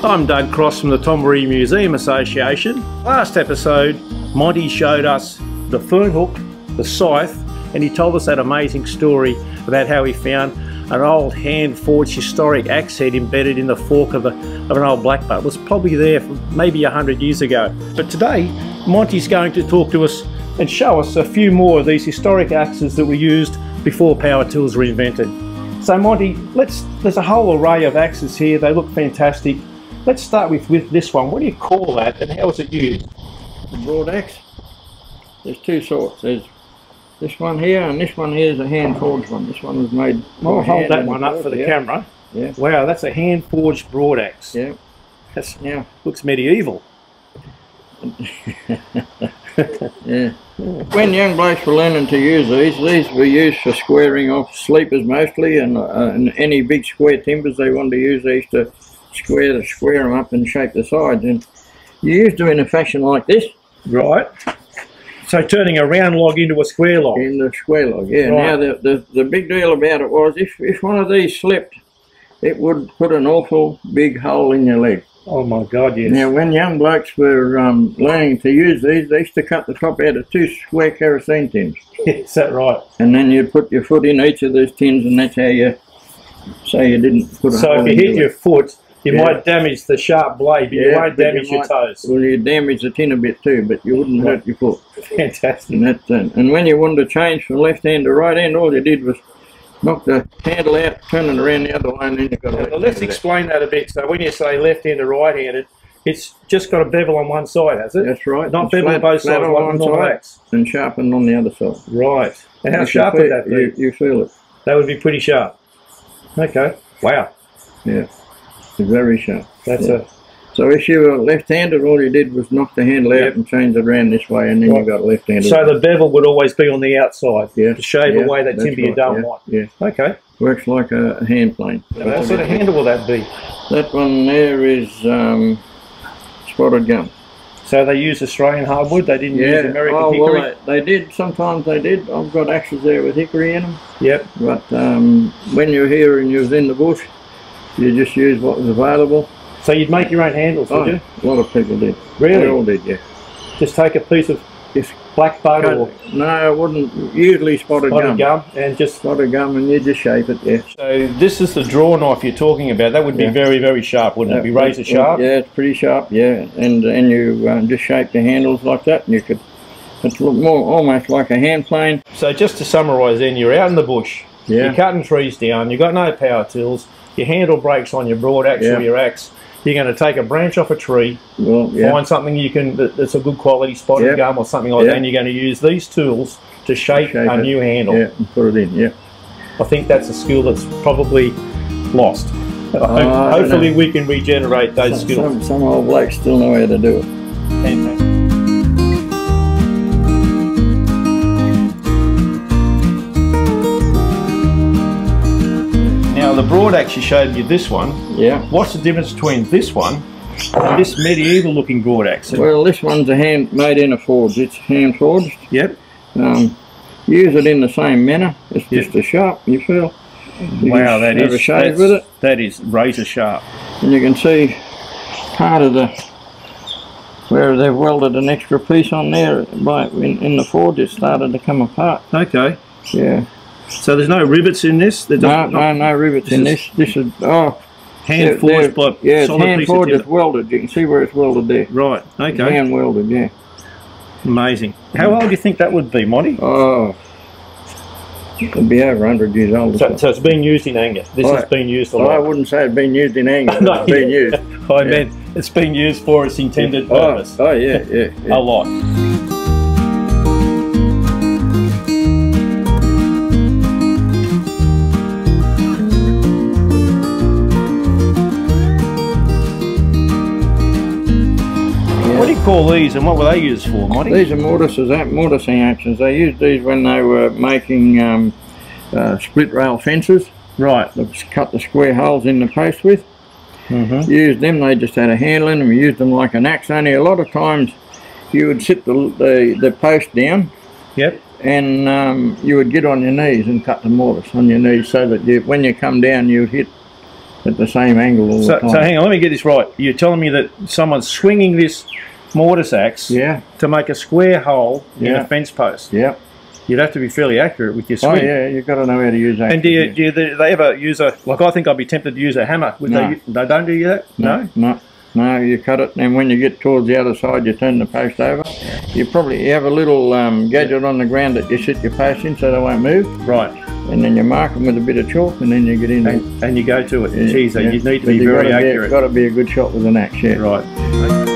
I'm Doug Cross from the Tomaree Museum Association. Last episode, Monty showed us the fern hook, the scythe, and he told us that amazing story about how he found an old hand-forged historic axe head embedded in the fork of an old blackbutt. It was probably there for maybe 100 years ago. But today, Monty's going to talk to us and show us a few more of these historic axes that were used before power tools were invented. So Monty, there's a whole array of axes here. They look fantastic. Let's start with this one. What do you call that and how is it used? The broad axe. There's two sorts. There's this one here and this one here is a hand forged one. This one was made. I'll hold that one up for the camera. Yeah. Wow, that's a hand forged broad axe. Yeah. That's looks medieval. Yeah. When young blokes were learning to use these were used for squaring off sleepers mostly, and any big square timbers they wanted to use these to square them up and shape the sides, and you used them in a fashion like this. Right. So turning a round log into a square log. In the square log, yeah. Right. Now the big deal about it was if one of these slipped, it would put an awful big hole in your leg. Oh my God, yes. Now when young blokes were learning to use these, they used to cut the top out of 2 square kerosene tins. Is that right? And then you'd put your foot in each of those tins, and that's how you didn't put a hole in your leg. So if you hit your foot, you might damage the sharp blade, but you won't damage your toes. Well, you damage the tin a bit too, but you wouldn't hurt your foot. Fantastic. And when you wanted to change from left hand to right hand, all you did was knock the handle out, turn it around the other way, and then you've got Well, let's explain that a bit. So when you say left-handed or right-handed, it's just got a bevel on one side, has it? That's right. Not bevel on both sides like a normal axe. And sharpened on the other side. Right. And how sharp would that be? You feel it. That would be pretty sharp. Okay. Wow. Yeah. It's very sharp. That's So if you were left-handed, all you did was knock the handle out and change it around this way, and then you got left-handed. So the bevel would always be on the outside to shave away that timber you don't want. Yeah. Okay. Works like a hand plane. What sort of handle will that be? That one there is spotted gum. So they use Australian hardwood, they didn't use American hickory? Well, they did. Sometimes they did. I've got axes there with hickory in them. Yep. But when you're here and you was in the bush, you just used what was available. So you'd make your own handles, would you? A lot of people did. Really? They all did, yeah. Just take a piece of blackbutt or... No, I wouldn't. Usually spotted gum. And just... Spotted gum, and you just shape it, yeah. So this is the draw knife you're talking about. That would be very, very sharp, wouldn't it? Be razor sharp? Yeah, it's pretty sharp, yeah. And you just shape the handles like that, and you could... It's almost like a hand plane. So just to summarise then, you're out in the bush. Yeah. You're cutting trees down. You've got no power tools. Your handle breaks on your broad axe or your axe. You're going to take a branch off a tree, find something that's a good quality spotted gum or something like that, and you're going to use these tools to shape a new handle. Yeah, and put it in, I think that's a skill that's probably lost. Hopefully we can regenerate those skills. Some old blokes still know how to do it. Fantastic. Now the broad axe you showed me, this one. Yeah. What's the difference between this one and this medieval looking broad axe? Well, this one's made in a forge. It's hand forged. Yep. Use it in the same manner. It's just as sharp, you feel. Wow, that is a shave with it. That is razor sharp. And you can see part of where they've welded an extra piece on there in the forge. It started to come apart. Okay. Yeah. So there's no rivets in this? No rivets in this. This is hand forged, but it's hand forged. It's welded. You can see where it's welded there. Right. Okay. Hand welded. Yeah. Amazing. How old do you think that would be, Monty? Oh, it'd be over 100 years old. So it's been used in anger. This has been used a lot. I wouldn't say it's been used in anger. No, it's been used. I meant it's been used for its intended purpose. Oh yeah. A lot. What do you call these, and what were they used for, Monty? These are mortising axes. They used these when they were making split rail fences. Right. They cut the square holes in the post with. Used them. They just had a handle in them. Used them like an axe. Only a lot of times you would sit the post down. Yep. And you would get on your knees and cut the mortise on your knees, so that when you come down, you'd hit at the same angle all the time. So hang on, let me get this right. You're telling me that someone's swinging this mortise axe to make a square hole in a fence post? Yeah. You'd have to be fairly accurate with your swing. Oh yeah, you've got to know how to use axes. And do they ever use a, like I think I'd be tempted to use a hammer. No. They don't do that? No, you cut it, and when you get towards the other side, you turn the post over. You have a little gadget on the ground that you sit your post in so they won't move. Right. And then you mark them with a bit of chalk, and then you get in and you go to it. Geez, you need to be very accurate. Got to be a good shot with an axe, yeah. Right.